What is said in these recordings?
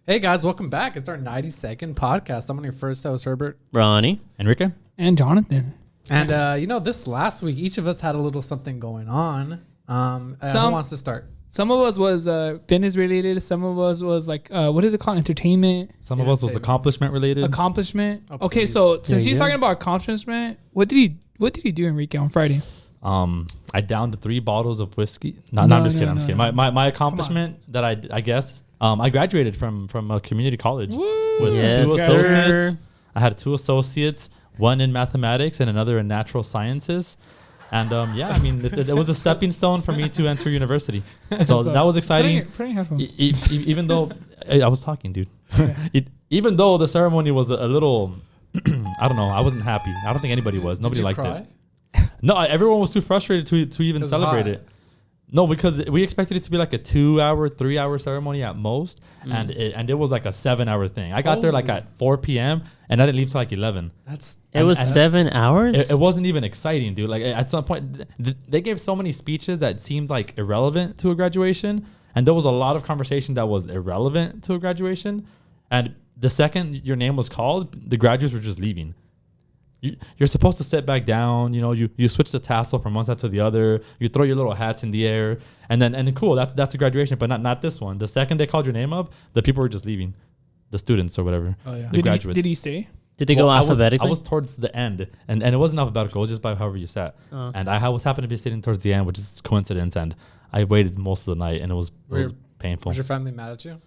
Hey guys, welcome back. It's our 92nd podcast. I'm on your first host, Herbert. Ronnie. Enrique. And Jonathan. And this last week, each of us had a little something going on. Who wants to start? Some of us was fitness related. Some of us was like, what is it called? Entertainment. Some of us was accomplishment related. Accomplishment. Oh, okay, please. so since he's talking about accomplishment, what did he do, Enrique, on Friday? I downed 3 bottles of whiskey. I'm just kidding. My accomplishment that I guess I graduated from a community college with 2 associates. I had 2 associates, one in mathematics and another in natural sciences. And it was a stepping stone for me to enter university. So that was exciting. Putting headphones. Even though I was talking, dude. Even though the ceremony was a little, I don't know, I wasn't happy. I don't think anybody was. Nobody liked it. No, everyone was too frustrated to even celebrate it. No, because we expected it to be like a 2-hour, 3-hour ceremony at most, and it was like a 7-hour thing. I got there like at 4 p.m. and I didn't leave till like 11. It was 7 hours? It wasn't even exciting, dude. Like at some point, they gave so many speeches that seemed like irrelevant to a graduation, and there was a lot of conversation that was irrelevant to a graduation. And the second your name was called, the graduates were just leaving. You're supposed to sit back down, you switch the tassel from one side to the other, you throw your little hats in the air, and then cool, that's a graduation, but not this one. The second they called your name up, the people were just leaving, the students or whatever. Oh yeah, the graduates. Did he stay? Did they go alphabetically? I was towards the end, and it wasn't alphabetical, it was just by however you sat. And I was happened to be sitting towards the end, which is coincidence, and I waited most of the night, and it was painful. Was your family mad at you?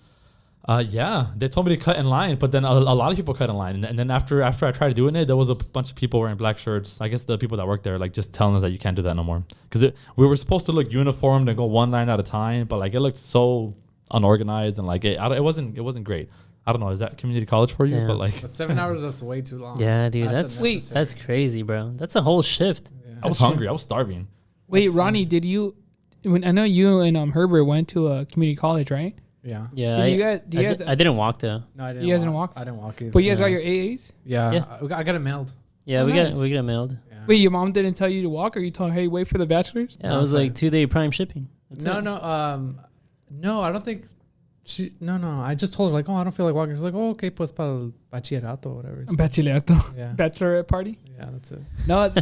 Yeah, they told me to cut in line, but then a lot of people cut in line, and then after I tried doing it, there was a bunch of people wearing black shirts. I guess the people that work there like just telling us that you can't do that no more, because we were supposed to look uniformed and go one line at a time, but like it looked so unorganized and like it wasn't great. I don't know, is that community college for you? Damn. But like 7 hours, that's way too long. Yeah, dude, that's crazy, bro. That's a whole shift. Yeah. I was hungry, I was starving. Wait, Ronnie, did you? I know you and Herbert went to a community college, right? Yeah. Yeah, I didn't walk though. No, I didn't. You guys didn't walk? I didn't walk either. But you guys got your AAs? Yeah. I got it mailed. Yeah, Oh, we nice. got it mailed. Yeah. Wait, your mom didn't tell you to walk, or you told her, hey, wait for the bachelor's? Yeah, it was like 2-day prime shipping. That's it. No, I don't think I just told her like, oh, I don't feel like walking. She's like, oh, okay, pues para el bachillerato or whatever. Bachillerato. Yeah. Bachelorette party? Yeah, that's it. No,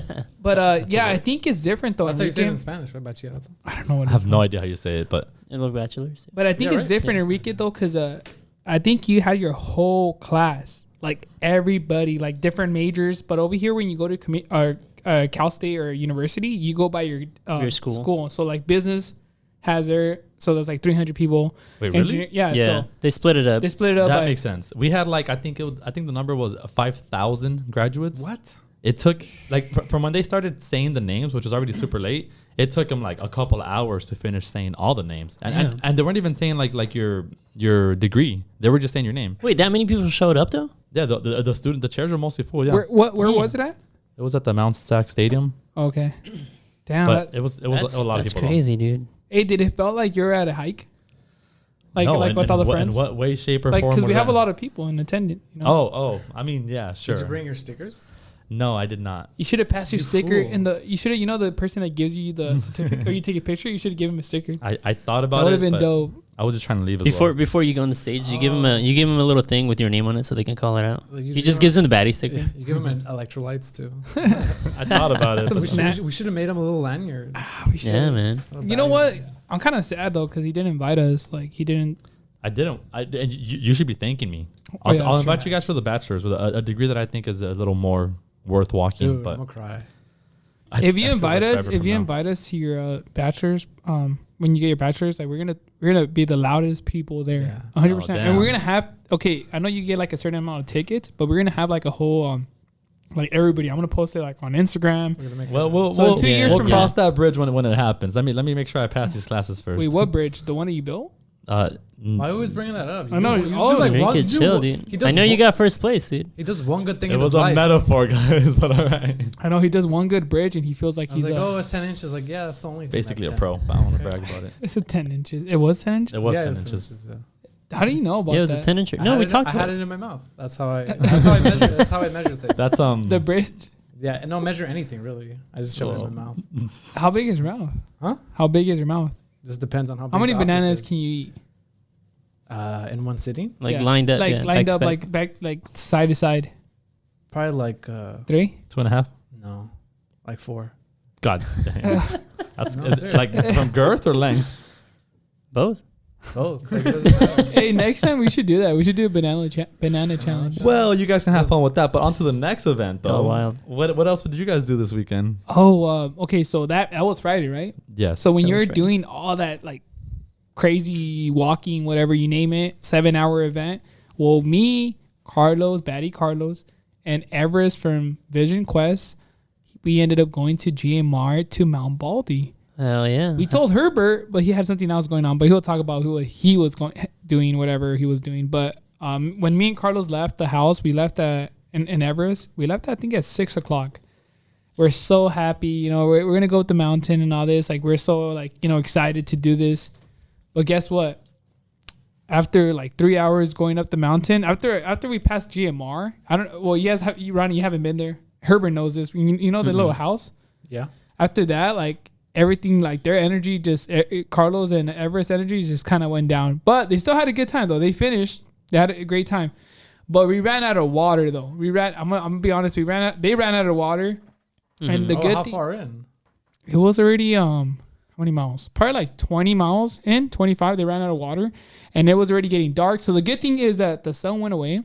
but I think it's different though. That's how you say it in Enrique. Spanish, right? Bachillerato. I don't know what I have no idea how you say it, but And look, bachelors. But I think Yeah, it's right? different, Yeah. Enrique, though, because I think you had your whole class, like everybody, like different majors. But over here, when you go to Cal State or university, you go by your school. So like business has so there's like 300 people. wait, really? Yeah. Yeah, So they split it up. they split it up. That by, makes sense. We had like I think the number was 5,000 graduates. What? It took like from when they started saying the names, which was already super late. It took them like a couple of hours to finish saying all the names, and they weren't even saying like your degree. They were just saying your name. Wait, that many people showed up though? Yeah, the chairs were mostly full. Yeah, where was it at? it was at the Mount Sac Stadium, Okay. Damn. but it was a lot of people. That's crazy, dude. Hey, did it felt like you're at a hike? Like No, with all the friends? In what way, shape, or Like, form? because we was have a that? lot of people in attendance. You know? Oh, I mean, yeah, sure. Did you bring your stickers? No, I did not. You should have passed your You sticker fool. you should have, the person that gives you the certificate or you take a picture, you should have given him a sticker. I thought That about would it, have been but dope. I was just trying to leave as well. Before you go on the stage, you give them a little thing with your name on it so they can call it out. Like, He just gives them the baddie sticker. Yeah, you give them electrolytes too. I thought about it. Some but snack. We should have made him a little lanyard. We should. Yeah, man. You know what? I'm kind of sad though because he didn't invite us. Like he didn't. I didn't. And you should be thanking me. Oh, yeah, I'll that's invite true. you guys for the bachelor's with a degree that I think is a little more worth walking. Dude, but I'm gonna cry. If you I feel invite like us, forever if from you now. invite us to your bachelor's, when you get your bachelor's, like we're gonna be the loudest people there, Yeah. 100%. And damn. we're gonna have I know you get like a certain amount of tickets, but we're gonna have like a whole like everybody. I'm gonna post it like on Instagram. We're gonna make Well, we'll, So in 2 years we'll from cross that bridge when it happens. Let me make sure I pass these classes first. Wait, what bridge? The one that you built? Why are you always bringing that up? I know, You do all like Make one, it chill, dude. he does I know you one- got first place, dude. He does one good thing It in was his a life. metaphor, guys, but all right. I know he does one good bridge and he feels like I was he's like, oh, it's 10 inches. Like, yeah, that's the only thing. Basically a that's 10. pro. But I don't want to Okay. brag about it. it's a 10 inches. It was 10 inches. It was Yeah, 10 it's inches. yeah. How do you know about Yeah, it was that? a 10-incher. I No, had we it- talked I about had it. it in my mouth. That's how I measure. That's how I measure things. That's The bridge. Yeah, and don't measure anything really. I just shove it in my mouth. How big is your mouth? Huh? How big is your mouth? Just depends on how. How big many the object bananas is. can you eat? In one sitting? Lined up. Like lined up, like back, like side to side. Probably like 3? 2.5. no, like 4. God damn. That's No, is it like from girth or length? Both. Both. Like, it doesn't matter. Hey, next time we should do that. We should do a banana challenge. Well, you guys can have fun with that. But on to the next event, though. Go wild. What else did you guys do this weekend? Oh, okay. So that was Friday, right? Yes. So when That was you're Friday. doing all that like crazy walking, whatever you name it, 7-hour event. Well, me, Carlos, Baddie Carlos, and Everest from Vision Quest, we ended up going to GMR to Mount Baldy. Hell yeah. We told Herbert, but he had something else going on. But he'll talk about who he was doing, whatever he was doing. But when me and Carlos left the house, we left in Everest. We left, I think, at 6 o'clock. We're so happy, you know. We're gonna go up the mountain and all this. Like we're so like excited to do this. But guess what? After like 3 hours going up the mountain, after we passed GMR, I don't. Well, Ronnie, you haven't been there. Herbert knows this. You know the little house. Yeah. After that, like everything, like their energy, just Carlos and Everest energy just kind of went down. But they still had a good time though. They finished. They had a great time. But we ran out of water though. I'm gonna be honest. They ran out of water. And the good how thing, far in? it was already how many miles? Probably like 20 miles in, 25. They ran out of water, and it was already getting dark. So the good thing is that the sun went away,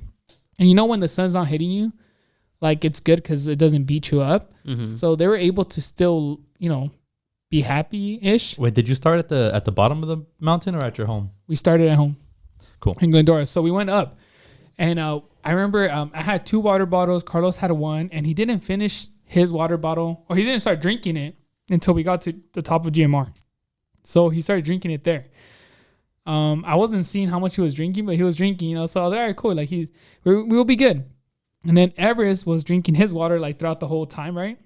and you know when the sun's not hitting you, like it's good because it doesn't beat you up. Mm-hmm. So they were able to still be happy-ish. Wait, did you start at the bottom of the mountain or at your home? We started at home. Cool. In Glendora. So we went up, and I remember I had 2 water bottles. Carlos had 1, and he didn't finish his water bottle, or he didn't start drinking it until we got to the top of GMR. So he started drinking it there. I wasn't seeing how much he was drinking, but he was drinking, so I was like, all right, cool. Like we'll be good. And then Everest was drinking his water like throughout the whole time, right?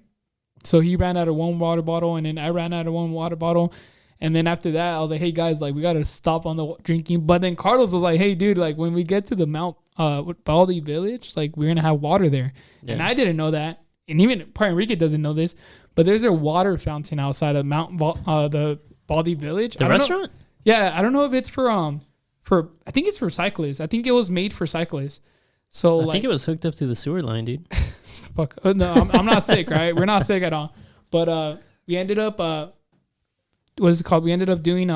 So he ran out of 1 water bottle, and then I ran out of 1 water bottle. And then after that, I was like, hey guys, like we got to stop on the drinking. But then Carlos was like, hey dude, like when we get to the Mount Baldy village, like we're going to have water there. Yeah. And I didn't know that. And even Puerto Enrique doesn't know this, but there's a water fountain outside of the Baldy village. The restaurant? Yeah. I don't know if it's for I think it's for cyclists. I think it was made for cyclists. So I think it was hooked up to the sewer line, dude. Fuck. No, I'm not sick, right? We're not sick at all. But we ended up what is it called? We ended up drinking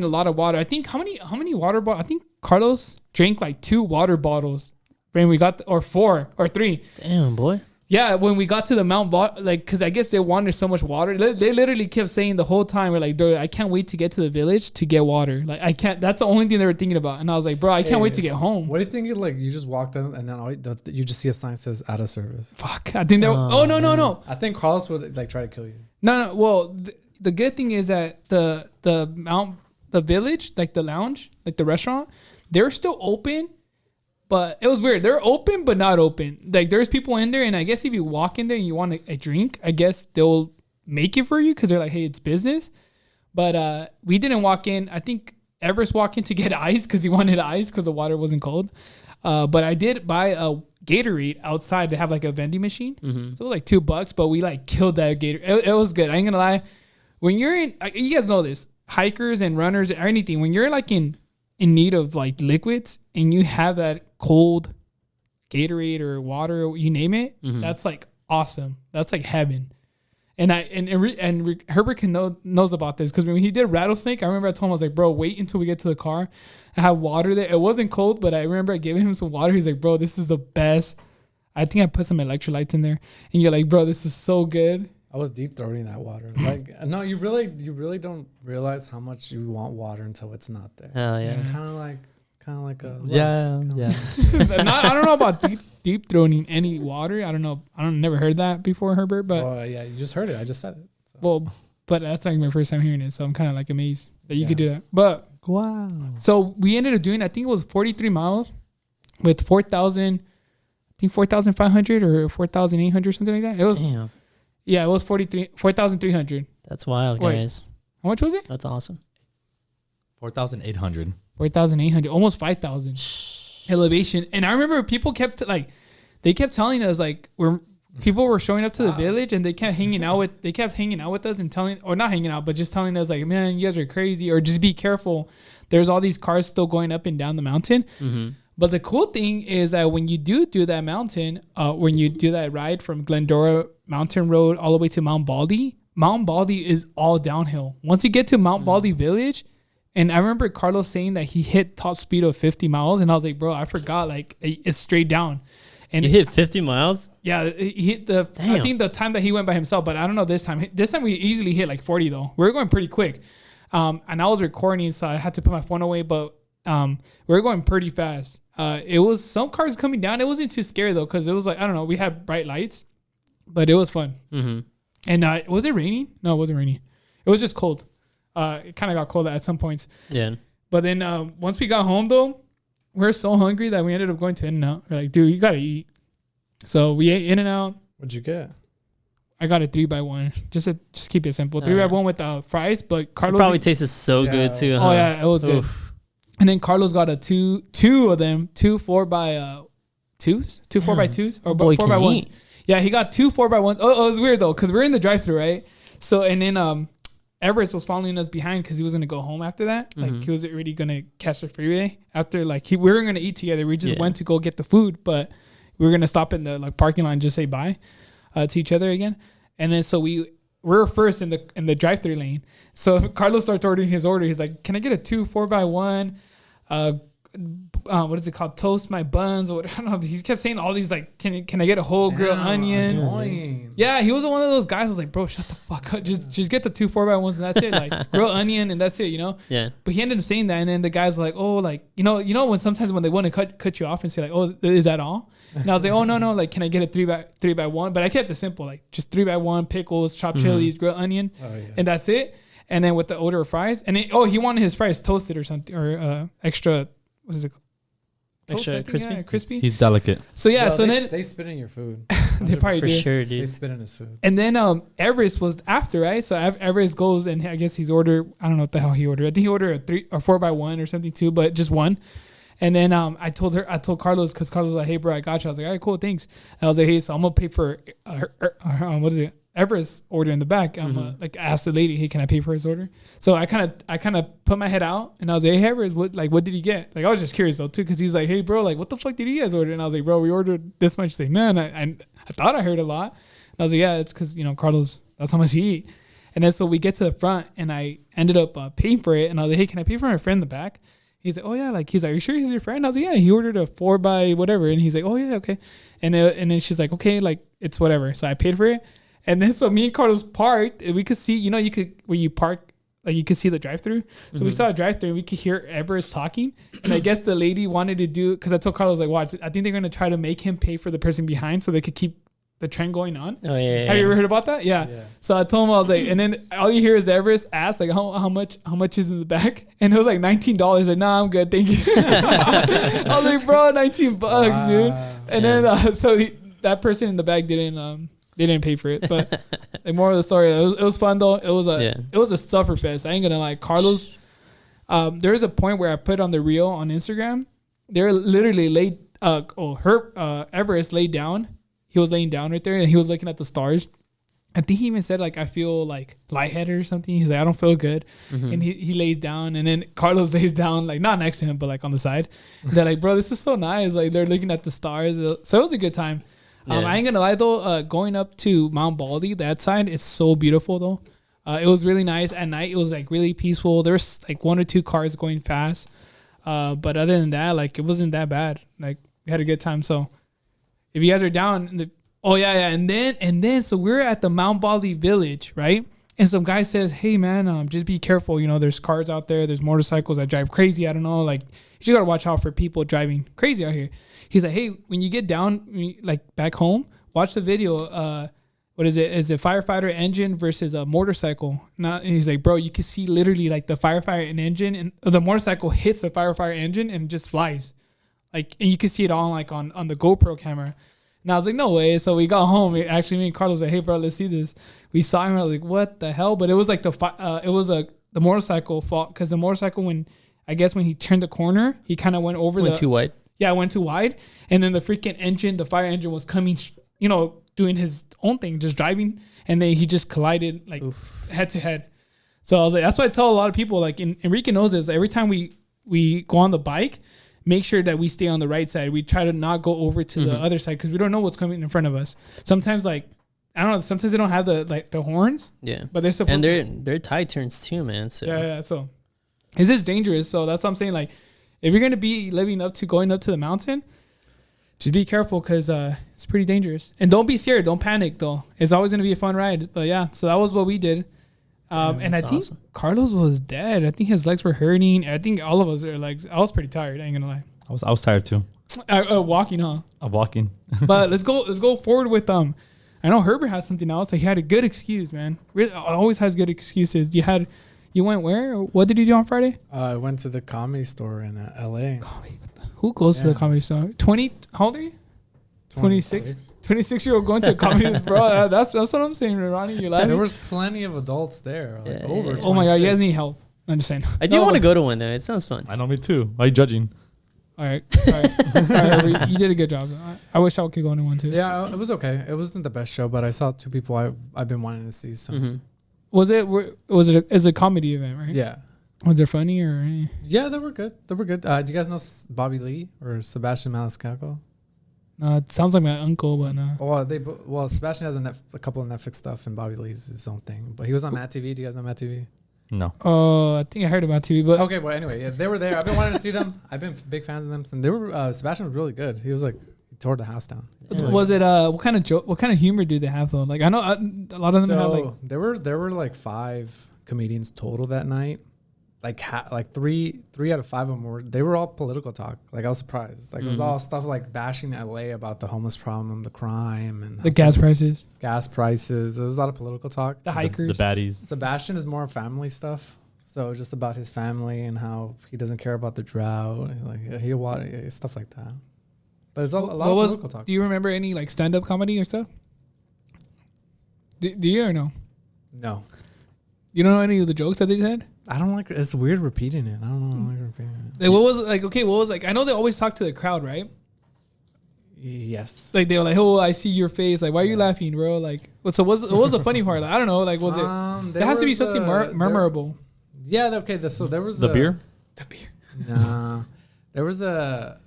a lot of water. I think how many water bottles? I think Carlos drank like 2 water bottles when we got or 4 or 3. Damn, boy. Yeah, when we got to the Mount like, because I guess they wanted so much water. They literally kept saying the whole time, we're like, dude, I can't wait to get to the village to get water. Like, I can't. That's the only thing they were thinking about. And I was like, bro, I can't wait to get home. What do you think? You just walked in and then you just see a sign that says out of service. Fuck. I think they were, no. I think Carlos would try to kill you. No. Well, the good thing is that the village, like the lounge, like the restaurant, they're still open. But it was weird. They're open, but not open. Like, there's people in there, and I guess if you walk in there and you want a drink, I guess they'll make it for you because they're like, hey, it's business. But we didn't walk in. I think Everest walked in to get ice because he wanted ice because the water wasn't cold. But I did buy a Gatorade outside to have, like, a vending machine. Mm-hmm. So it was, like, $2, but we, like, killed that Gatorade. It was good. I ain't going to lie. When you're in – you guys know this. Hikers and runners or anything, when you're, like, in need of, like, liquids and you have that cold Gatorade or water, you name it, that's like awesome. That's like heaven. And Herbert knows about this because when he did Rattlesnake, I remember I told him, I was like, bro, wait until we get to the car. I have water there. It wasn't cold, but I remember I gave him some water. He's like, bro, this is the best. I think I put some electrolytes in there. And you're like, bro, this is so good. I was deep throating that water. Like, no, you really don't realize how much you want water until it's not there. Hell yeah. Kind of like a Yeah. I don't know about deep throating any water. I don't know. Never heard that before, Herbert. But yeah, you just heard it. I just said it. So. Well, but that's like my first time hearing it, so I'm kind of like amazed that you could do that. But wow. So we ended up doing, I think it was 43 miles with 4,000. I think 4,500 or 4,800 something like that. It was. Damn. Yeah, it was 4,300. That's wild, guys. How much was it? That's awesome. 4,800. 4,800, almost 5,000 elevation. And I remember people kept they kept telling us like people were showing up to the village and they kept hanging out with us and telling, or not hanging out, but just telling us like, man, you guys are crazy, or just be careful. There's all these cars still going up and down the mountain. Mm-hmm. But the cool thing is that when you do that mountain, when you do that ride from Glendora Mountain Road all the way to Mount Baldy is all downhill. Once you get to Mount Baldy Village, and I remember Carlos saying that he hit top speed of 50 miles, and I was like, bro, I forgot, like it's straight down. And you hit 50 miles? Yeah, he hit I think the time that he went by himself, but I don't know this time. This time we easily hit like 40 though. We were going pretty quick. And I was recording, so I had to put my phone away, but we were going pretty fast. It was some cars coming down. It wasn't too scary though, because it was like, I don't know, we had bright lights, but it was fun. Mm-hmm. And was it raining? No, it wasn't raining. It was just cold. It kind of got cold at some points. Yeah. But then once we got home though, we were so hungry that we ended up going to In-N-Out. We're like, dude, you gotta eat. So we ate In-N-Out. What'd you get? I got a 3x1. Just keep it simple. 3x1 with fries, but Carlos probably tasted so good too. Huh? Oh yeah, it was good. And then Carlos got a two of them, 2 4x2s, 2 4x2s or 4x1s. Yeah, he got 2 4x1s. Oh, it was weird though, because we're in the drive-thru, right? So and then Everest was following us behind because he was gonna go home after that. Like he was already gonna catch the freeway after. Like we were gonna eat together. We just went to go get the food, but we were gonna stop in the like parking lot and just say bye to each other again. And then so we were first in the drive-thru lane. So Carlos starts ordering his order. He's like, "Can I get a 2 4x1? What is it called? Toast my buns." Or I don't know. He kept saying all these like, "Can I get a whole grilled onion?" Annoying. Yeah, he was one of those guys. I was like, "Bro, shut the fuck up. Just get the 2 4x1s and that's it. Like grilled onion and that's it, you know." Yeah. But he ended up saying that, and then the guy's like, "Oh, like you know when sometimes when they want to cut you off and say like, oh, is that all?" And I was like, "Oh no, like can I get a 3x1?" But I kept it simple, like just 3x1, pickles, chopped chilies, grilled onion, and that's it. And then with the order of fries, and he wanted his fries toasted or something, or extra. What is it called? Extra crispy. Yeah, crispy. He's delicate. So yeah, Bro, so they, then they spit in your food. they probably For do. sure, They dude. spit in his food. And then Everest was after, right? So Everest goes and I guess he's ordered. I don't know what the hell he ordered. I think he ordered a 3 or 4x1 or something too, but just one. And then I told Carlos, because Carlos was like, "Hey bro, I got you." I was like, "All right, cool, thanks." And I was like, "Hey, so I'm gonna pay for what is it? Everest's order in the back." I'm like asked the lady, "Hey, can I pay for his order?" So I kind of put my head out and I was like, "Hey Everest, what did he get?" Like I was just curious though too, because he's like, "Hey bro, like what the fuck did you guys order?" And I was like, "Bro, we ordered this much." He's like, "Man, I thought I heard a lot." And I was like, "Yeah, it's because Carlos, that's how much he eat." And then so we get to the front and I ended up paying for it, and I was like, "Hey, can I pay for my friend in the back?" He's like, "Oh yeah," like he's like, "Are you sure he's your friend?" I was like, "Yeah, he ordered a 4x whatever," and he's like, "Oh yeah, okay." And then she's like, "Okay, like it's whatever." So I paid for it, and then so me and Carlos parked, and we could see, you could where you park, like you could see the drive-through. So we saw a drive-through, and we could hear Everest talking, and I guess the lady wanted to do, because I told Carlos like, "Watch, I think they're gonna try to make him pay for the person behind so they could keep the trend going on." Oh yeah. Have you ever heard about that? Yeah. So I told him, I was like, and then all you hear is Everest ask like, how much is in the back? And it was like $19. Like, "Nah, I'm good, thank you." I was like, "Bro, $19, dude." And then that person in the back didn't pay for it. But like, more of the story, it was fun though. It was a sufferfest. I ain't gonna lie, Carlos. There was a point where I put on the reel on Instagram. They're literally Everest laid down. He was laying down right there and he was looking at the stars. I think he even said like, "I feel like lightheaded" or something. He's like, "I don't feel good." And he lays down, and then Carlos lays down, like not next to him, but like on the side. They're like, "Bro, this is so nice." Like they're looking at the stars. So it was a good time. I ain't gonna lie though, going up to Mount Baldy, that side, it's so beautiful though. It was really nice. At night, it was like really peaceful. There was like 1 or 2 cars going fast. But other than that, like it wasn't that bad. Like we had a good time. So if you guys are down, and then so we're at the Mount Baldy village, right? And some guy says, "Hey man, just be careful. There's cars out there. There's motorcycles that drive crazy. I don't know. Like you gotta watch out for people driving crazy out here." He's like, "Hey, when you get down, like back home, watch the video. What is it? Is it firefighter engine versus a motorcycle?" And he's like, "Bro, you can see literally like the firefighter engine, and the motorcycle hits the firefighter engine and just flies, like, and you can see it all like on the GoPro camera." And I was like, "No way." So we got home. Me and Carlos like, "Hey bro, let's see this." We saw him. I was like, "What the hell?" But it was like the motorcycle fault, because the motorcycle, when he turned the corner, he kind of went over too wide. Yeah, it went too wide, and then the freaking engine, the fire engine, was coming, doing his own thing, just driving, and then he just collided like head to head. So I was like, that's why I tell a lot of people, like Enrique knows this. Every time we go on the bike, make sure that we stay on the right side. We try to not go over to the other side because we don't know what's coming in front of us. Sometimes like I don't know. Sometimes they don't have the horns. Yeah, but they're supposed they're tight turns too, man. So yeah. So it's just dangerous. So that's what I'm saying. Like if you're gonna be going up to the mountain, just be careful because it's pretty dangerous. And don't be scared. Don't panic though. It's always gonna be a fun ride. But yeah, so that was what we did. And I think Carlos was dead. I think his legs were hurting. I think all of us are legs. I was pretty tired. I ain't gonna lie. I was tired too. Walking, huh? Walking. But let's go forward with I know Herbert had something else. Like he had a good excuse, man. Really, always has good excuses. You went where? What did you do on Friday? I went to the comedy store in L.A. Who goes to the comedy store? 20? How old are you? 26. 26-year-old going to a comedy store, bro. That's what I'm saying, Ronnie. You're laughing. There was plenty of adults there. Like over 26. Oh my god, you guys need help. I'm just saying. I do want to go to one though. It sounds fun. I know, me too. Why are you judging? All right. Sorry, you did a good job. I wish I could go into one too. Yeah, it was okay. It wasn't the best show, but I saw two people I've been wanting to see. So was it a comedy event, right? Yeah. Was it funny or? Yeah, they were good. Do you guys know Bobby Lee or Sebastian Maniscalco? It sounds like my uncle, but no. Well, Sebastian has a couple of Netflix stuff, and Bobby Lee's his own thing. But he was on Matt TV. Do you guys know Matt TV? No. Oh, I think I heard about TV, but okay. Well, anyway, yeah, they were there. I've been wanting to see them. I've been big fans of them, and they were. Sebastian was really good. He was like, he tore the house down. Yeah. Was it what kind of humor do they have though? Like I know a lot of them have like there were like 5 comedians total that night. Like three out of 5 of them they were all political talk. Like I was surprised. Like it was all stuff like bashing LA about the homeless problem, the crime, and the gas prices. There was a lot of political talk. The hikers, the baddies. Sebastian is more family stuff. So just about his family and how he doesn't care about the drought, like stuff like that. But it's a lot of political talk. Do you remember any like stand up comedy or stuff? Do you or no? No. You don't know any of the jokes that they said? I don't like it's weird repeating it. I don't know. I like repeating it. Like, what was it like? Okay, what was like? I know they always talk to the crowd, right? Yes. Like they were like, "Oh, I see your face. Like, why are you laughing, bro?" Like, what was the funny part? Like, I don't know. Like, was it? There has to be something memorable. Yeah. Okay. So there was the beer. The beer. Nah. There was a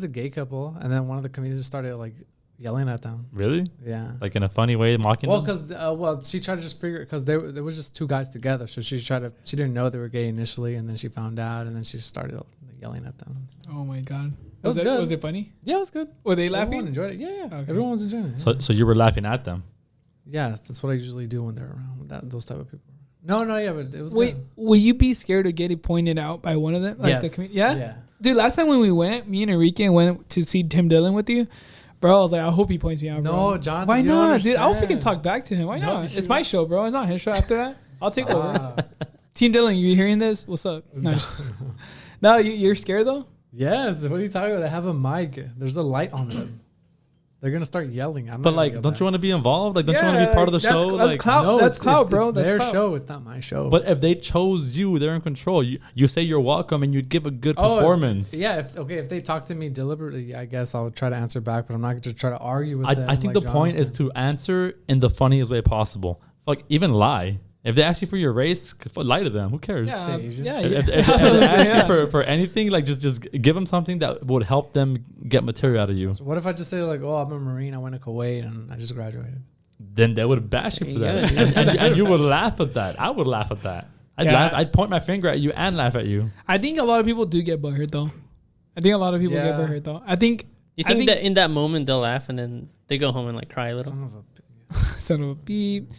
gay couple, and then one of the comedians started like yelling at them. Really? Yeah. Like in a funny way, mocking them? Because she tried to just figure because there was just 2 guys together, so she didn't know they were gay initially, and then she found out, and then she started yelling at them. Oh my god. Was it funny? Yeah, it was good. Were they laughing? Everyone enjoyed it. Yeah. Okay. Everyone was enjoying it. Yeah. So you were laughing at them? Yeah, that's what I usually do when they're around. Those type of people. No, yeah, but it was. Wait, good. will you be scared of getting pointed out by one of them? Like yes. Yeah. Dude, last time when we went, me and Enrique went to see Tim Dillon with you. Bro, I was like, I hope he points me out, bro. No, John. Why not, dude? I'll freaking talk back to him. Why not? It's my show, bro. It's not his show after that. I'll take over. Team Dillon, you hearing this? What's up? No, you're scared, though? Yes. What are you talking about? They have a mic. There's a light on them. They're going to start yelling. But, like, don't you want to be involved? Like, don't you want to be part of the show? That's clout. No, that's clout, bro. That's their clout. show. It's not my show. But if they chose you, they're in control. You say you're welcome and you'd give a good performance. If they talk to me deliberately, I guess I'll try to answer back, but I'm not going to try to argue with them. I think the point is to answer in the funniest way possible. Like, even lie. If they ask you for your race, lie to them. Who cares? Yeah. If they ask you for anything, like just give them something that would help them get material out of you. So what if I just say like, "Oh, I'm a Marine. I went to Kuwait and I just graduated." Then they would bash you for that, and you would laugh at that. I would laugh at that. I'd point my finger at you and laugh at you. I think a lot of people do get butthurt though. I think You think that in that moment they'll laugh and then they go home and like cry a little. Son of a beep.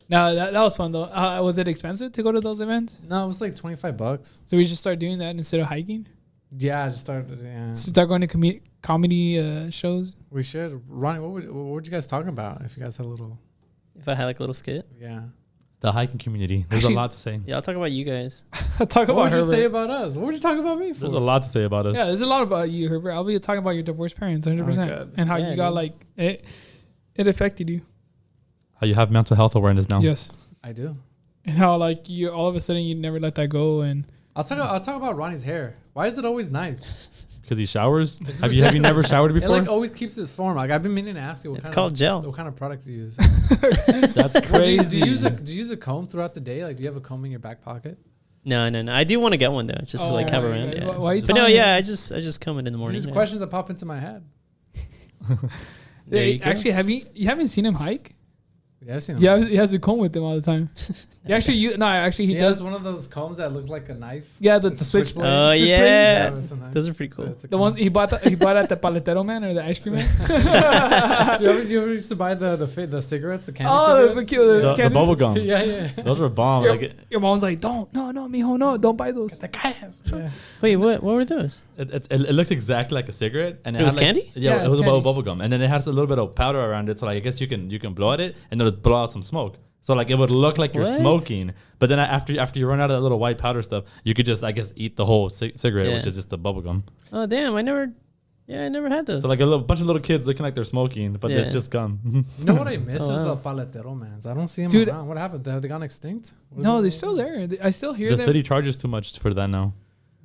No, that was fun though. Was it expensive to go to those events? No, it was like $25. So we should start doing that instead of hiking. Yeah, I just started. Yeah. Start going to comedy shows. We should. Ronnie, what would you guys talk about if you guys had a little? If I had like a little skit. Yeah. The hiking community. There's a lot to say. Yeah, I'll talk about you guys. What would you say about us? What would you talk about me for? There's a lot to say about us. Yeah, there's a lot about you, Herbert. I'll be talking about your divorced parents, 100%, and how you got like it affected you. How you have mental health awareness now. Yes, I do. And how like you all of a sudden you never let that go. And I'll talk about Ronnie's hair. Why is it always nice? because he showers? Have you never showered It before? like always keeps its form. Like I've been meaning to ask you. It's called gel. What kind of product do you use? That's crazy. Do you use a comb throughout the day? Like, do you have a comb in your back pocket? No. I do want to get one though, just to like have around. Yeah. Why But no, yeah, I just come in the morning. These are questions that pop into my head. There you go. Actually, you haven't seen him hike? Yes, Yeah, he has a comb with him all the time. He he does. does one of those combs that looks like a knife. Yeah, the It's a switch. switchblade. Oh It's yeah, pretty- those are pretty cool. It's a The comb. one he bought at the paletero man or the ice cream man. Do you ever used to buy the cigarettes, the candy Oh, cigarettes? The bubble gum. Yeah. Those were bomb. Your mom's like, no, mijo, no, don't buy those. The gas. Yeah. Wait, what were those? It looked exactly like a cigarette, and It was had, like, candy? Yeah, Yeah, it was it's a candy. bubble gum, and then it has a little bit of powder around it. So like, I guess you can blow at it, and it'll blow out some smoke. So like, it would look like you're What? smoking, but then after you run out of that little white powder stuff, you could just, I guess, eat the whole cigarette, Yeah. which is just the bubble gum. Oh damn, I never had those. So like bunch of little kids looking like they're smoking, but it's Yeah. just gum. You know what I miss Oh, is wow. the paletero mans. I don't see them Dude. around. What happened? Have they gone extinct? No, they're still there. I still hear The them. city charges too much for that now.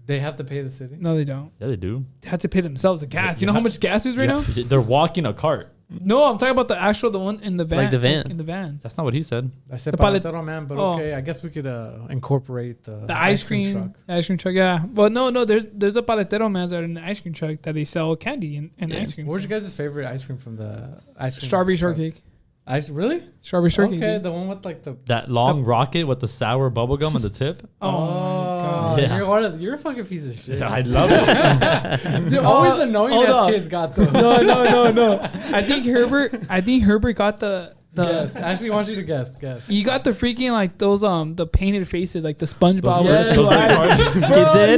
They have to pay the city. No, they don't. Yeah, they do. They have to pay themselves the gas. You know Yeah. how much gas is right now? They're walking a cart. No, I'm talking about the one in the van. Like the van. In the vans. That's not what he said. I said The palet- paletero man, but Oh. okay. I guess we could incorporate The ice cream truck. ice cream truck, yeah. Well, no, there's a paletero man's out in the ice cream truck that they sell candy and Yeah. ice cream. What was your guys' favorite ice cream from the ice cream? Strawberry truck? shortcake. Really? Strawberry shortcake. Okay, dude. the one with like the. That long rocket with the sour bubble gum on the tip. Oh, my god. Yeah. You're a fucking piece of shit. I love it. Dude, always the knowing hold ass on. kids got those. No. I think Herbert got the Guess. I actually want you to guess. you got the freaking like those the painted faces like the SpongeBob. Yes. with the two eyes. You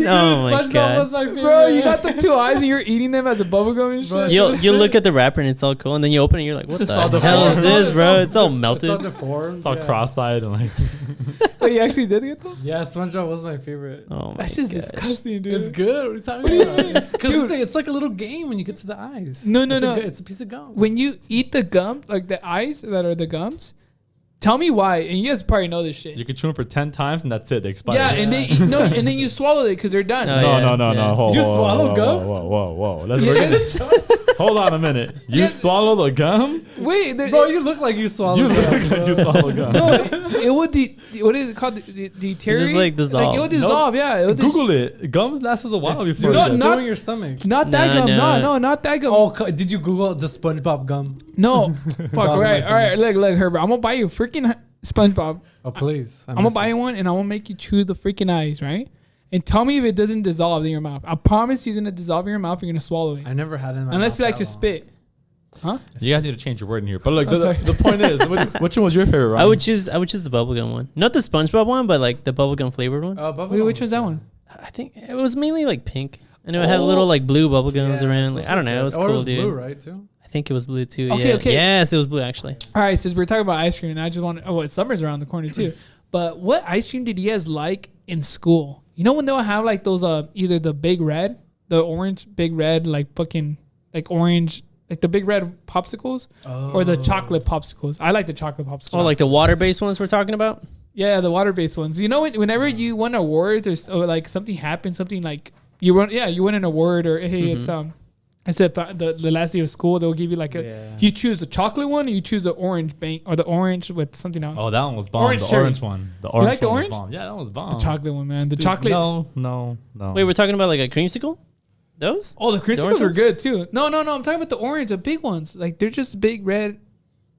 did? Oh my SpongeBob god. was my favorite. Bro, you got the two eyes and you're eating them as a bubblegum and Bro, shit. You look at the wrapper and it's all cool, and then you open it, and you're like, what the all hell is deformed. this, bro? It's all It's melted. all deformed. It's all yeah. cross-eyed and like. Wait, you actually did get them? Yeah, SpongeBob was my favorite. Oh my That's just gosh. disgusting, dude. It's good. What are you talking about? It's, Dude. it's like a little game when you get to the eyes. No. It's a piece of gum. When you eat the gum, like the eyes that are the gums, tell me why. And you guys probably know this shit. You could chew them for 10 times and that's it. They expire. Yeah, and then you swallow it because they're done. Oh, No, yeah, no. yeah. Whoa, You whoa, swallow whoa, gum? Whoa. Hold on a minute. You swallow the gum? Wait, Bro, you look like you swallowed You gum, look like bro. you swallow gum. no, it would what is it called? Deteriorate? Just, like, dissolve. Like, it would dissolve. Yeah, it would Google it. Gums lasts a while It's before. No, it not- doing your stomach. Not that No, gum. no. No, not that gum. Oh, did you Google the SpongeBob gum? No. Fuck. All right. Look, Herbert. I'm gonna buy you a freaking SpongeBob. Oh, please. I'm gonna buy you one, and I'm gonna make you chew the freaking eyes, right? And tell me if it doesn't dissolve in your mouth. I promise it's gonna dissolve in your mouth. You're gonna swallow it, I never had it in my unless mouth you like that to long. spit. Huh? You guys need to change your word in here. But look, I'm sorry. the point is, which one was your favorite, Ryan? I would choose the bubblegum one, not the SpongeBob one, but like the bubblegum flavored one. Wait, which one's that one? I think it was mainly like pink. I know it had little like blue bubblegums Yeah, around. those Like, I don't were know. good. It was Oh, cool, it was dude. blue, right, too? I think it was blue too. Okay, yeah. okay. Yes, it was blue actually. All right, since we're talking about ice cream, and I just want summer's around the corner too. But what ice cream did you guys like in school? You know when they'll have like those either the big red, the orange big red, like fucking like orange, like the big red popsicles, or the chocolate popsicles. I like the chocolate popsicles. Oh, like the water-based ones we're talking about. Yeah, the water-based ones. You know, whenever you win awards or like something happened, something like you win an award or hey, it's the last day of school. They'll give you like you choose the chocolate one or you choose the orange bank or the orange with something else. Oh, that one was bomb. Orange the cherry. orange one. The orange like the one orange? was bomb. Yeah, that was bomb. The chocolate one, man. The Dude, chocolate. No. Wait, we're talking about like a creamsicle? Those? Oh, the orange Christmas were ones? good too. No. I'm talking about the orange, the big ones. Like they're just big red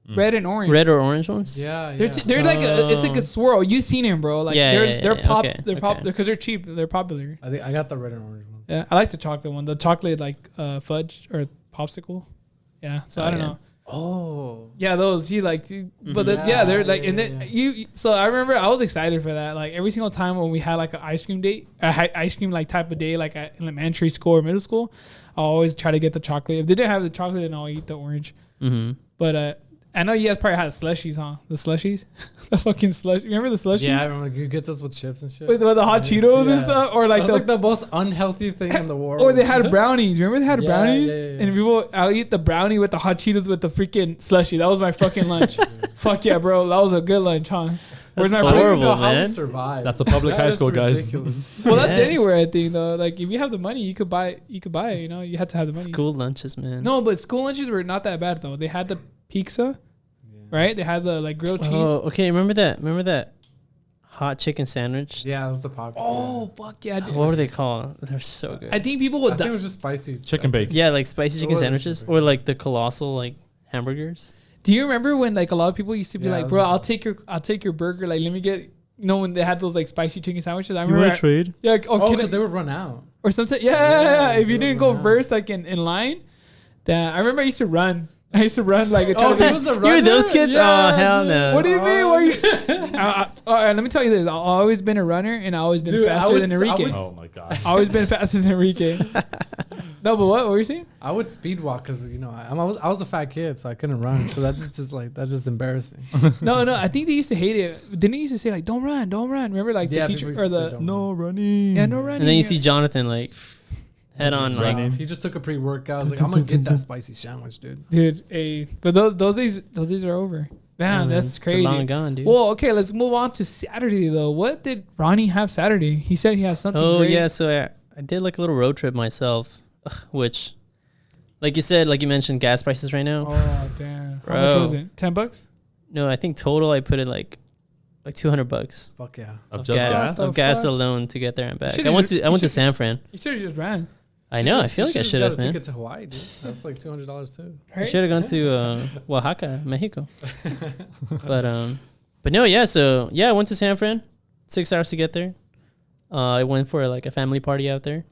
and orange. Red or orange ones? Yeah, They're like it's like a swirl. You seen them, bro? Like they're pop. Okay, They're pop okay. because they're cheap. They're popular. I think I got the red and orange one. Yeah, I like the chocolate one. The chocolate like fudge or popsicle. Yeah, so I don't yeah. know. Oh. Yeah, those you like, but they're like, and then you. So I remember I was excited for that. Like every single time when we had like an ice cream date, ice cream like type of day, like at elementary school or middle school, I always try to get the chocolate. If they didn't have the chocolate, then I'll eat the orange. Mm-hmm. But I know you guys probably had slushies, huh? The slushies, the fucking slush. Remember the slushies? Yeah, I remember you get those with chips and shit. With the hot Cheetos and Yeah. stuff, or like That's like the most unhealthy thing in the world. or they had brownies. Remember they had Yeah, brownies? yeah. And people, I'll eat the brownie with the hot Cheetos with the freaking slushie. That was my fucking lunch. Fuck yeah, bro. That was a good lunch, huh? Where's my horrible, know how we man. survived. That's a public That high is school, guys. ridiculous. Well, that's Yeah. anywhere, I think, though. Like, if you have the money, you could buy it. You know, you had to have the money. School lunches, man. No, but school lunches were not that bad, though. They had the pizza, right? They had the, like, grilled cheese. Oh, okay. Remember that hot chicken sandwich? Yeah, that was the popular. Oh, fuck yeah. What were they called? They're so good. I think people I would think it die. was just spicy Chicken bake. Yeah, like spicy It chicken was sandwiches super or like the colossal like hamburgers. Do you remember when, like, a lot of people used to be Yeah, like, it was bro, like- I'll take your burger. Like, let me get, you know, when they had those, like, spicy chicken sandwiches? I You remember. want to trade? Yeah, like, Oh, can I- because they would run out. or something. Yeah, Yeah. If they you would didn't go run out. first, like, in line, then I remember I used to run. like, Oh, he was a runner? You were those kids? Yeah, Oh, hell dude. no. What do you mean? Why you? Let me tell you this. I've always been a runner, and I've always been Dude, I faster would than st- I Enrique. would- Oh my god. Always been faster than Enrique. No, but what were you saying? I would speed walk because you know I was a fat kid, so I couldn't run. So that's just embarrassing. No. I think they used to hate it. Didn't they used to say like, "Don't run, don't run"? Remember, like Yeah, the people teacher used or to say the don't No running. yeah, no running. And then you see Jonathan like head on like running. He just took a pre-workout. I was like, I'm gonna get that spicy sandwich, dude. dude. But those days are over. Man, that's they're long crazy. gone, dude. Well, okay, let's move on to Saturday though. What did Ronnie have Saturday? He said he has something. Oh great. yeah, so I did like a little road trip myself, which, like you said, like you mentioned, gas prices right now. Oh damn. How much Bro. was it? $10? No, I think total I put it like $200 Fuck yeah. Of of just gas, gas? The of gas fuck? alone to get there and back. should've I went ju- to you I went to should- San Fran. You should have just ran. I know. I Just- feel like I just should got have, a man. ticket to Hawaii, dude. That's like $200 too. I Right? should have gone to Oaxaca, Mexico. But no, yeah. So yeah, I went to San Fran. 6 hours to get there. I went for like a family party out there.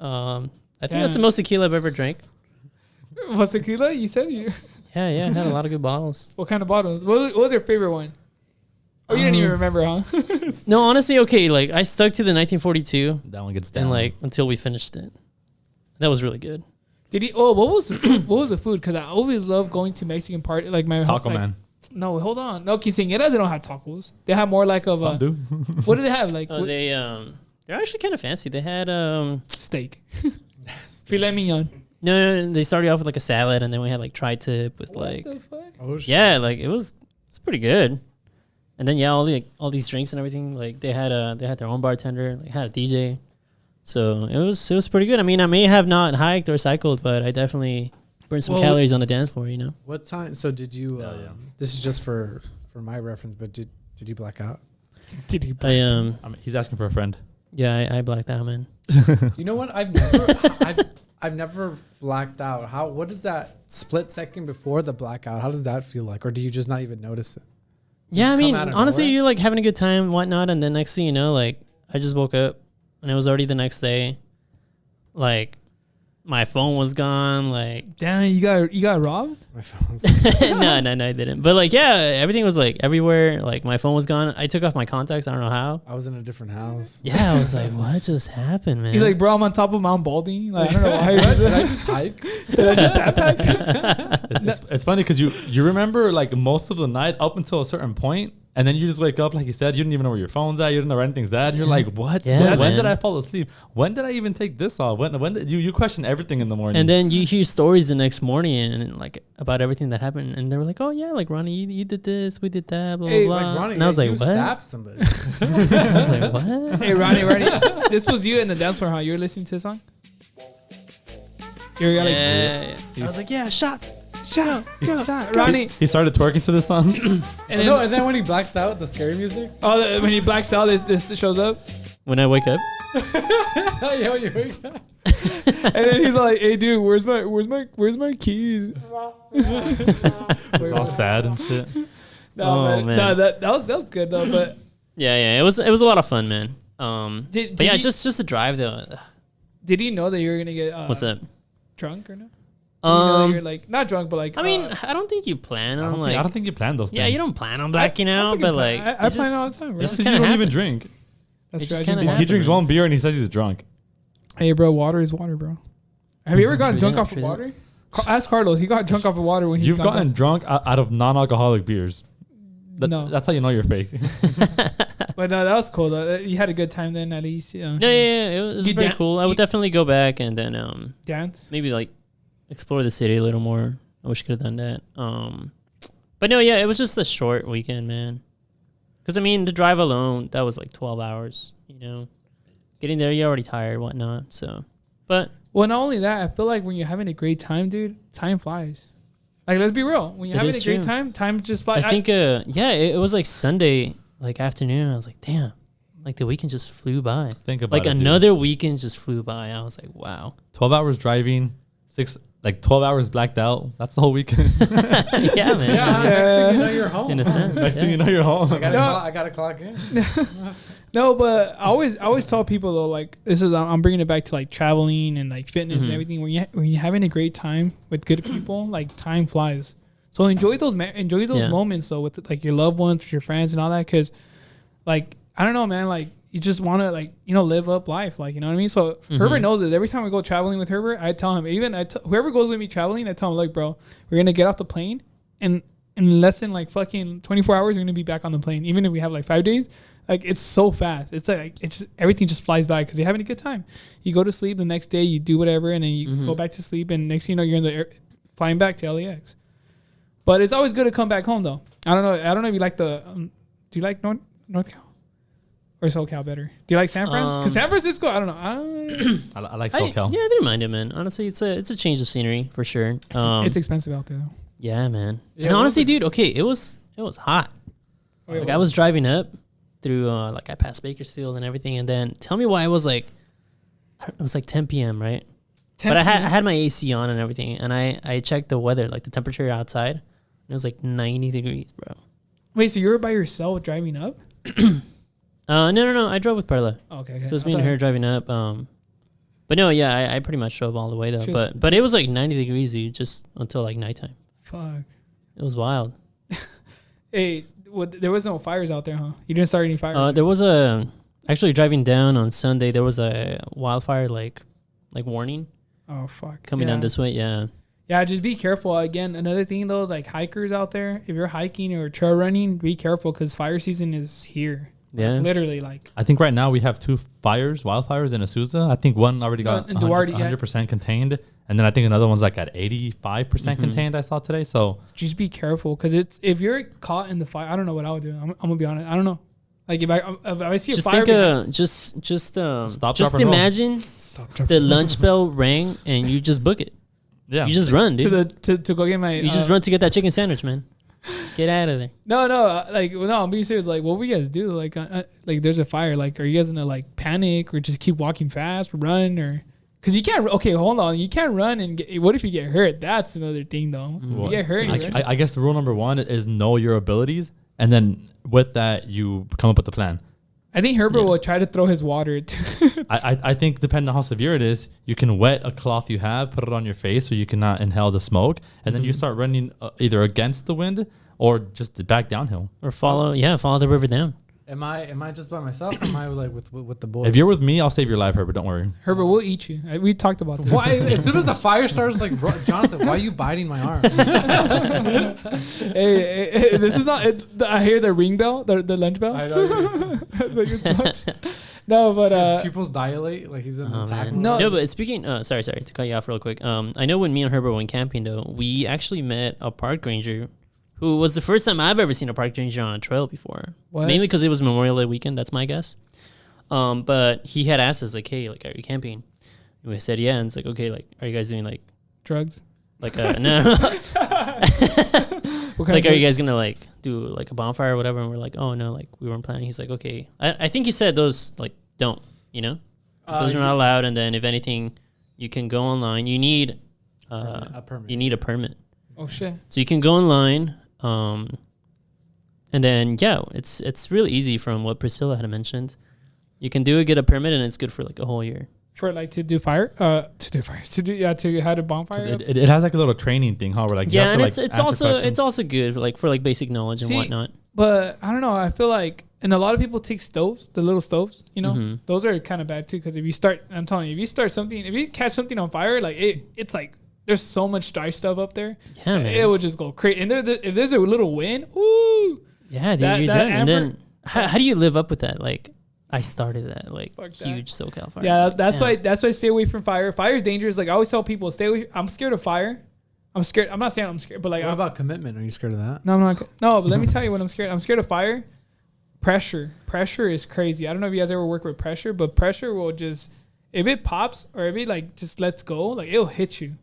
I think that's the Damn. most tequila I've ever drank. Was tequila? You said you. Yeah, I had a lot of good bottles. What kind of bottles? What was your favorite one? Oh, you didn't even remember, huh? No, honestly, okay. Like I stuck to the 1942, That one gets down. and like until we finished it. That was really good. Did he? Oh, what was the food? What was the food? Because I always love going to Mexican party. Like my Taco like, Man. No, hold on. No, quinceañeras, they don't have tacos. They have more like of Some a. do. What do they have? Like Oh, they're actually kind of fancy. They had steak, filet mignon. no, they started off with like a salad, and then we had like tri-tip with like What the fuck? Oh shit. yeah, like it's pretty good. And then yeah, all these drinks and everything, like they had their own bartender, like had a DJ. So it was pretty good. I mean, I may have not hiked or cycled, but I definitely burned some Well, calories on the dance floor, you know. What time? So did you? Yeah, yeah. This is just for my reference, but did you black out? Did he? I I mean, he's asking for a friend. yeah, I blacked out, man. You know what? I've never blacked out. What is that split second before the blackout? How does that feel like? Or do you just not even notice it? Yeah, I come mean, out of honestly, nowhere? you're like having a good time, whatnot, and then next thing you know, like I just woke up and it was already the next day. Like my phone was gone. Like Damn, you got robbed. My phone's no, I didn't. But like, yeah, everything was like everywhere. Like my phone was gone. I took off my contacts. I don't know how. I was in a different house. Yeah, I was like, what just happened, man? He's like, bro, I'm on top of Mount Baldy. Like, I don't know why. Did I just hike? Did I just backpack? It's funny because you remember like most of the night up until a certain point, and then you just wake up like you said. You didn't even know where your phone's at. You didn't know where anything's at. You're like, what? Yeah, when did man. I fall asleep? When did I even take this off? When did you question everything in the morning? And then you hear stories the next morning and like about everything that happened, and they were like, "Oh yeah, like Ronnie, you did this, we did that, blah Hey, blah blah." like Ronnie, and I was you like, "What?" stabbed somebody. I was like, "What?" Hey, Ronnie, this was you in the dance floor, huh? You were listening to the song? You were like, Yeah. I was like, "Yeah, shots." shut up, Ronnie. he started twerking to this song. And No, then, and then when he blacks out, the scary music. when he blacks out, this shows up. When I wake up, Yo, you wake up. And then he's like, "Hey, dude, where's my keys?" It's all sad and shit. No, Oh, man. no, that was good though. But yeah, it was a lot of fun, man. Did But yeah, he- just the drive though. did he know that you were gonna get What's up? drunk or no? Did he know that you're Um, like not drunk, but like I mean, I don't think you plan on like. I don't think you planned those things. Yeah, you don't plan on blacking out, but like, I it plan just- all the time. Bro. it It's just just kinda you don't even happened. drink. That's it just true. I kinda should be- He drinks man. one beer and he says he's drunk. Hey, bro, water is water, bro. Have you ever gotten True drunk that, off of true that. water? Ask Carlos. He got drunk off of water when he You've got gotten done. drunk out of non-alcoholic beers. No. That's how you know you're fake. But no, that was cool though. You had a good time then, at least. Yeah. Yeah, it was You very dan- cool. I would you- definitely go back and then Dance. maybe like explore the city a little more. I wish I could have done that. But no, yeah, it was just a short weekend, man. Because I mean, the drive alone, that was like 12 hours. You know, getting there, you're already tired, whatnot. So, but well, not only that, I feel like when you're having a great time, dude, time flies. Like, let's be real. When you're having a great time, time just flies. I think, it was like Sunday, like afternoon. I was like, damn, like the weekend just flew by. Think about like it, another weekend just flew by. I was like, wow. 12 hours driving, 12 hours blacked out. That's the whole weekend. Yeah, man. Yeah, next thing you know, you're home. In a sense. Next thing you know, you're home. I gotta clock in. No, but I always tell people though, like, this is, I'm bringing it back to like traveling and like fitness and everything. When you're having a great time with good people, like time flies. So enjoy those moments though with like your loved ones, with your friends and all that. Cause like, I don't know, man, like you just want to like, you know, live up life. Like, you know what I mean? So Herbert knows it. Every time I go traveling with Herbert, I tell him, whoever goes with me traveling, I tell him like, bro, we're going to get off the plane and in less than like fucking 24 hours, we're going to be back on the plane. Even if we have like 5 days. Like, it's so fast. It's like, it's just, everything just flies by because you're having a good time. You go to sleep the next day, you do whatever, and then you go back to sleep, and next thing you know, you're in the air, flying back to LAX. But it's always good to come back home, though. I don't know if you like the, do you like North Cal? Or SoCal better? Do you like San Fran? Because San Francisco, I don't know. I like SoCal. I didn't mind it, man. Honestly, it's a change of scenery for sure. It's expensive out there, though. Yeah, man. Yeah, and honestly, dude, okay, it was hot. I was driving up through like I passed Bakersfield and everything, and then tell me why it was like 10 p.m. right? 10 but I p.m.? had my AC on and everything, and I checked the weather, like the temperature outside, and it was like 90 degrees, bro. Wait, so you were by yourself driving up? No, I drove with Perla. Oh, okay. So it was me and her driving up. But no, yeah, I pretty much drove all the way though. Just- But it was like 90 degrees, dude, just until like nighttime. Fuck. It was wild. Hey, there was no fires out there, huh? You didn't start any fires? There was actually driving down on Sunday. There was a wildfire like warning Oh, fuck. coming down this way. Yeah. Yeah, just be careful. Again, another thing though, like hikers out there, if you're hiking or trail running, be careful because fire season is here. Yeah. Like, literally, like. I think right now we have 2 wildfires in Azusa. I think one already got 100% contained. And then I think another one's like at 85% contained I saw today. So just be careful because if you're caught in the fire, I don't know what I would do. I'm going to be honest. I don't know. Like if I see a fire. Just imagine the lunch bell rang and you just book it. Yeah. You just run, dude. To go get my. You just run to get that chicken sandwich, man. Get out of there. No, I'm being serious. Like, what will you guys do? Like there's a fire. Like, are you guys gonna like panic or just keep walking fast, run, or because you can't? Okay, hold on. You can't run and get. What if you get hurt? That's another thing, though. You get hurt. I guess the rule number 1 is know your abilities, and then with that you come up with a plan. I think Herbert will try to throw his water. I think depending on how severe it is, you can wet a cloth you have, put it on your face so you cannot inhale the smoke, and then you start running either against the wind or just back downhill. Or follow the river down. Am I just by myself or am I like with the boys? If you're with me, I'll save your life, Herbert. Don't worry. Herbert, we'll eat you. We talked about that. Why? As soon as the fire starts, like, Jonathan, why are you biting my arm? hey, this is not. I hear the ring bell, the lunch bell. I know. It's like it's lunch. No, but his pupils dilate like he's in the attack mode. No. No, but speaking, sorry to cut you off real quick. I know when me and Herbert went camping though, we actually met a park ranger who was the first time I've ever seen a park ranger on a trail before. What? Mainly because it was Memorial Day weekend, that's my guess. But he had asked us like, hey, like, are you camping? And we said, yeah. And it's like, okay, like, are you guys doing like drugs? Like, no. Like, are you guys gonna like do like a bonfire or whatever? And we're like, oh no, like we weren't planning. He's like, okay. I think he said those like don't, you know, those are not allowed. And then if anything, you can go online. You need a permit. You need a permit. Oh shit. So you can go online. And then it's really easy from what Priscilla had mentioned. You can get a permit, and it's good for like a whole year. For like to do have a bonfire. It has like a little training thing, huh? Where like you have to, like, it's also good for like basic knowledge and whatnot. But I don't know. I feel like, and a lot of people take stoves, the little stoves. You know, those are kind of bad too. Because if you catch something on fire, like it's like there's so much dry stuff up there. Yeah, man. It would just go crazy. And if there's a little wind, ooh. Yeah, dude, you're done. And then how do you live up with that? Like, I started that like huge SoCal fire. Yeah, that's why I stay away from fire. Fire is dangerous. Like I always tell people, stay away. I'm scared of fire. I'm scared. I'm not saying I'm scared, but like, what about commitment? Are you scared of that? No, I'm not. No, but let me tell you what I'm scared. I'm scared of fire. pressure. Pressure is crazy. I don't know if you guys ever work with pressure, but pressure will just, if it pops or if it like just lets go, like it'll hit you.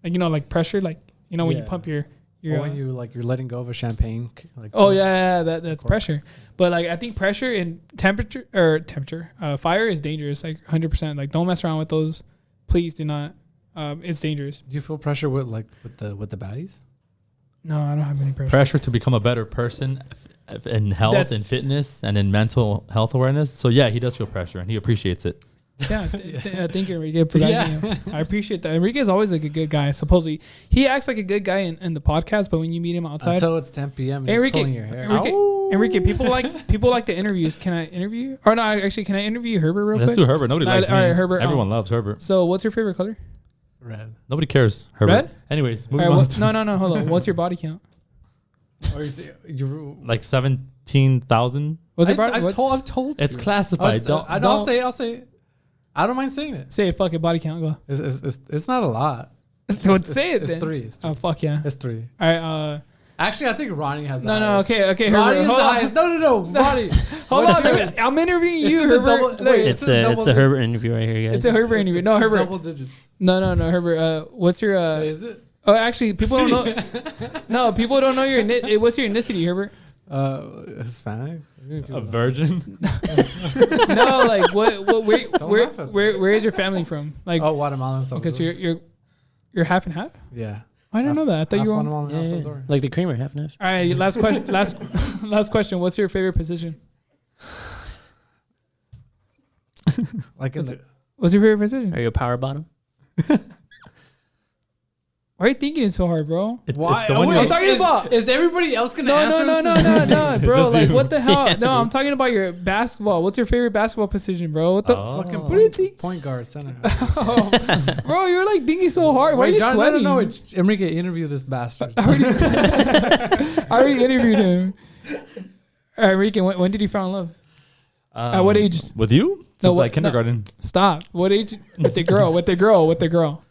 Like, you know, like pressure, like, you know, when you pump your or when you like you're letting go of a champagne. Like that's pressure. But like I think pressure in fire is dangerous. Like 100%. Like don't mess around with those. Please do not. It's dangerous. Do you feel pressure with the baddies? No, I don't have any pressure. Pressure to become a better person in health and fitness and in mental health awareness. So yeah, he does feel pressure and he appreciates it. Yeah, thank you, Enrique, for that. I appreciate that. Enrique is always like a good guy. Supposedly, he acts like a good guy in the podcast, but when you meet him outside, until it's 10 p.m. Enrique, pulling your hair. Enrique, people like the interviews. Can I interview? Or no, actually, can I interview Herbert real quick? Let's do Herbert. Nobody likes me. All right, Herbert. Everyone loves Herbert. So, what's your favorite color? Red. Nobody cares. Herbert. Red. Anyways, moving on. No. Hold on. What's your body count? Like 17,000. What's your body? I've told you. It's classified. I'll say it. I don't mind saying it. Say it. Fuck it. Body count. Go. It's not a lot. So say it. It's then. 3. Oh fuck yeah. It's 3. All right. Actually, I think Ronnie has the highest. Okay. Ronnie is Herbert, the highest. No, Ronnie. Hold on. I'm interviewing you, Herbert. It's a Herbert interview right here, guys. It's a Herbert interview. No, Herbert. Double digits. No, Herbert. What's your? Is it? Oh, actually, people don't know. No, people don't know your. What's your ethnicity, Herbert? Hispanic. A virgin. No, like where is your family from? Like Guatemalan. Okay, so you're half and half. Yeah. I didn't know that. I thought you were. Yeah. Like the creamer, half and half. All right, last question. Last question. What's your favorite position? What's your favorite position? Are you a power bottom? Why are you thinking so hard, bro? Why? It's the one I'm talking about. Is everybody else gonna answer? No, bro. Just Like, you. what the hell? No, I'm talking about your basketball. What's your favorite basketball position, bro? What the fucking? What do you think? Point guard, center. Bro, you're like thinking so hard. Why are you John, sweating? No, it's Enrique. Interview this bastard. I already interviewed him. All right, Enrique, when did you fall in love? At what age? With you? Since like kindergarten. Stop. What age? With the girl.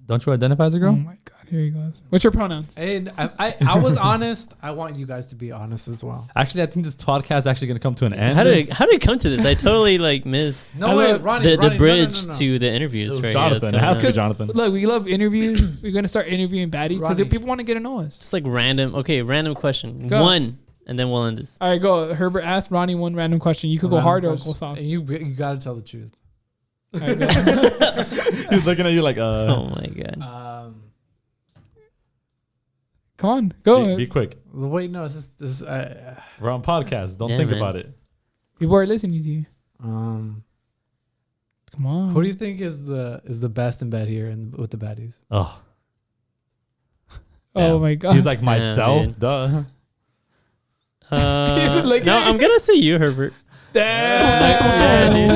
Don't you identify as a girl? Oh my god, here he goes. What's your pronouns? And I was honest. I want you guys to be honest as well. Actually, I think this podcast is actually going to come to an end. How did it come to this? I totally missed Ronnie, the bridge to the interviews. It was right Jonathan. It has to be Jonathan. Look, we love interviews. We're gonna start interviewing baddies because people want to get to know us. Just like random question. Go. One, and then we'll end this. All right, go. Herbert asked Ronnie one random question. You could go hard or go soft. And you got to tell the truth. All right, go. He's looking at you like, Oh my god. Come on, go. Be quick. Wait, no, this. We're on podcast. Don't think about it. People are listening to you. Come on. Who do you think is the best in bed here with the baddies? Oh. Oh my god. He's like myself. Dude. Duh. No, I'm gonna say you, Herbert. Damn.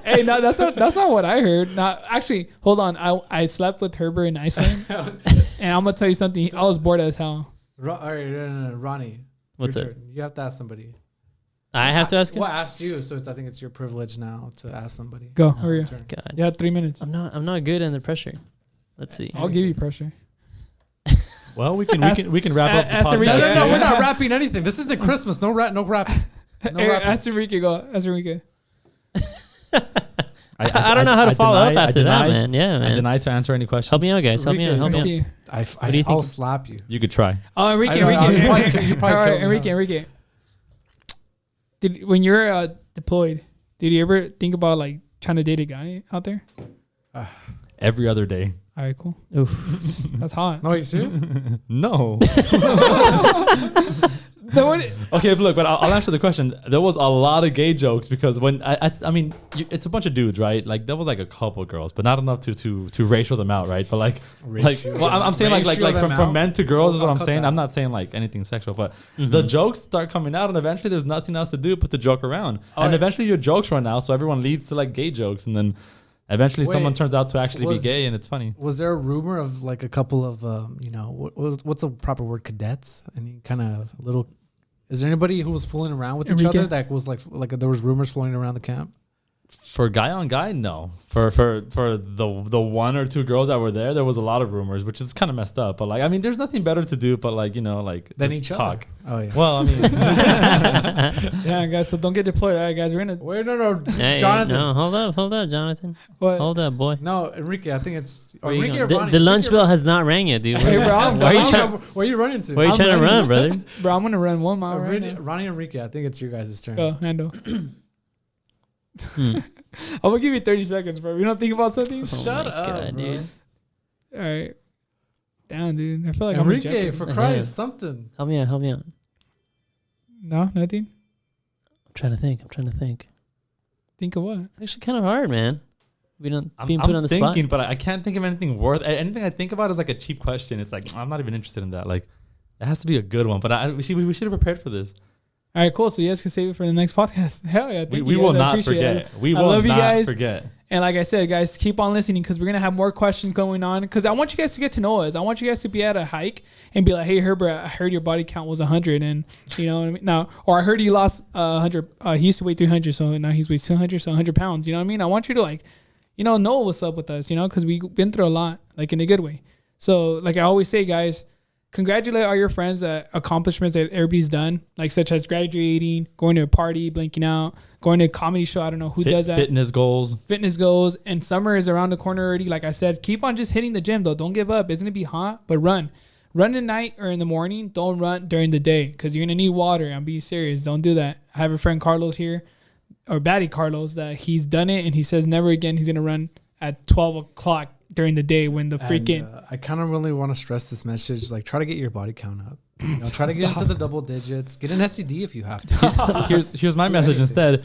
Hey, no, that's not what I heard. Not actually. Hold on. I slept with Herbert in Iceland, and I'm gonna tell you something. I was bored as hell. All right, no, Ronnie. What's it? You have to ask somebody. I have to ask him. Well, I asked you, so I think it's your privilege now to ask somebody. Go. Hurry up. God. You had 3 minutes. I'm not good under pressure. Let's see. I'll give you pressure. Well, we can wrap up the podcast. No, we're not rapping anything. This isn't Christmas. No rapping. Ask Enrique. Go. Ask Enrique. I don't know how to follow up after that, man. Yeah, man. I deny to answer any questions. Help me out, guys. Help me out. What do you think? I'll slap you. You could try. Oh, Enrique. Enrique. When you're deployed, did you ever think about like trying to date a guy out there? Every other day. All right, cool. Oof. That's hot. No, are you serious? No. Okay, but look, but I'll answer the question. There was a lot of gay jokes because when I mean, it's a bunch of dudes, right? Like there was like a couple girls, but not enough to ratio them out, right? But I'm saying like from men to girls is what I'm saying. I'm not saying like anything sexual, but the jokes start coming out, and eventually there's nothing else to do but to joke around, and eventually your jokes run out, so everyone leads to like gay jokes, and then eventually someone turns out to actually be gay, and it's funny. Was there a rumor of like a couple of what's a proper word, cadets? Any kind of little. Is there anybody who was fooling around with each other that was like there was rumors floating around the camp? For guy on guy, no. For the one or two girls that were there was a lot of rumors, which is kind of messed up. But like, I mean, there's nothing better to do, but like, Than each talk. other. Oh yeah. Well, I mean, Yeah, guys. So don't get deployed. All right, guys. We're in it. Wait, no, Hey, Jonathan. no, hold up, Jonathan. What? Hold up, boy. No, Enrique. I think it's Where you Enrique or going? Ronnie. The lunch Enrique or bell has not rang yet, dude. Hey, bro, I'm Where are you done. trying? Where are you running to? Where are you I'm trying to ready. run, brother? Bro, I'm gonna run 1 mile right now. Ronnie Enrique. I think it's you guys' turn. Go, handle. I'm gonna give you 30 seconds, bro. You don't think about something? Shut my up, God, bro. dude. All right. Down, dude. I feel like Enrique, I'm in for Yeah. Christ, something. Help me out. No, nothing. I'm trying to think. Think of what? It's actually kind of hard, man. We don't being I'm put on the thinking, spot. but I can't think of anything worth. Anything I think about is like a cheap question. It's like I'm not even interested in that. Like, it has to be a good one. But we should have prepared for this. All right, cool. So you guys can save it for the next podcast. Hell yeah. We will not forget. We will love you not guys. forget. And like I said, guys, keep on listening because we're going to have more questions going on. Because I want you guys to get to know us. I want you guys to be at a hike and be like, hey, Herbert, I heard your body count was 100. And you know what I mean? Now, or I heard he lost 100. He used to weigh 300. So now he's weighs 200. So 100 pounds. You know what I mean? I want you to like, know what's up with us, because we've been through a lot, like in a good way. So like I always say, guys, congratulate all your friends at accomplishments that everybody's done, like such as graduating, going to a party, blinking out, going to a comedy show. I don't know who does that. Fitness goals. And summer is around the corner already. Like I said, keep on just hitting the gym though. Don't give up. It's going to be hot, but run at night or in the morning. Don't run during the day because you're going to need water. I'm being serious. Don't do that. I have a friend Carlos here, or Baddie Carlos, that he's done it and he says never again he's going to run at 12 o'clock during the day when the freaking... I kind of really want to stress this message. Like, try to get your body count up. Try to get into the double digits. Get an SED if you have to. Here's my message instead.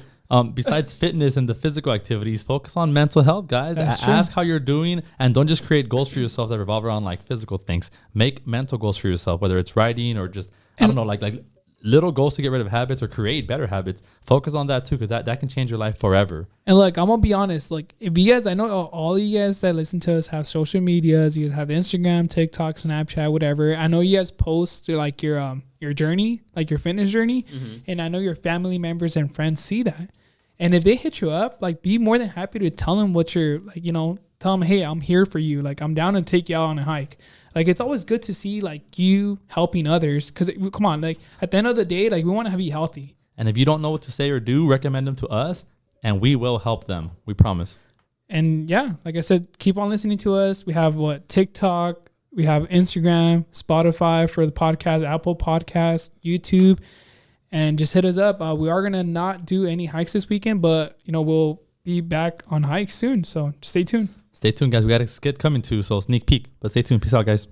Besides fitness and the physical activities, focus on mental health, guys. Ask how you're doing, and don't just create goals for yourself that revolve around like physical things. Make mental goals for yourself, whether it's writing or just like little goals to get rid of habits or create better habits. Focus on that too, because that can change your life forever. And like, I'm gonna be honest, like if you guys, I know all you guys that listen to us have social medias. You guys have Instagram, TikTok, Snapchat, whatever. I know you guys post like your journey, like your fitness journey, and I know your family members and friends see that. And if they hit you up, like be more than happy to tell them what you're like, tell them, hey, I'm here for you. Like I'm down to take you out on a hike. Like it's always good to see like you helping others because come on, like at the end of the day, like we want to be healthy. And if you don't know what to say or do, recommend them to us and we will help them. We promise. And yeah, like I said, keep on listening to us. We have TikTok, we have Instagram, Spotify for the podcast, Apple Podcasts, YouTube, and just hit us up. We are going to not do any hikes this weekend, but we'll be back on hikes soon. So stay tuned. Stay tuned, guys. We got a skit coming too, so sneak peek. But stay tuned. Peace out, guys.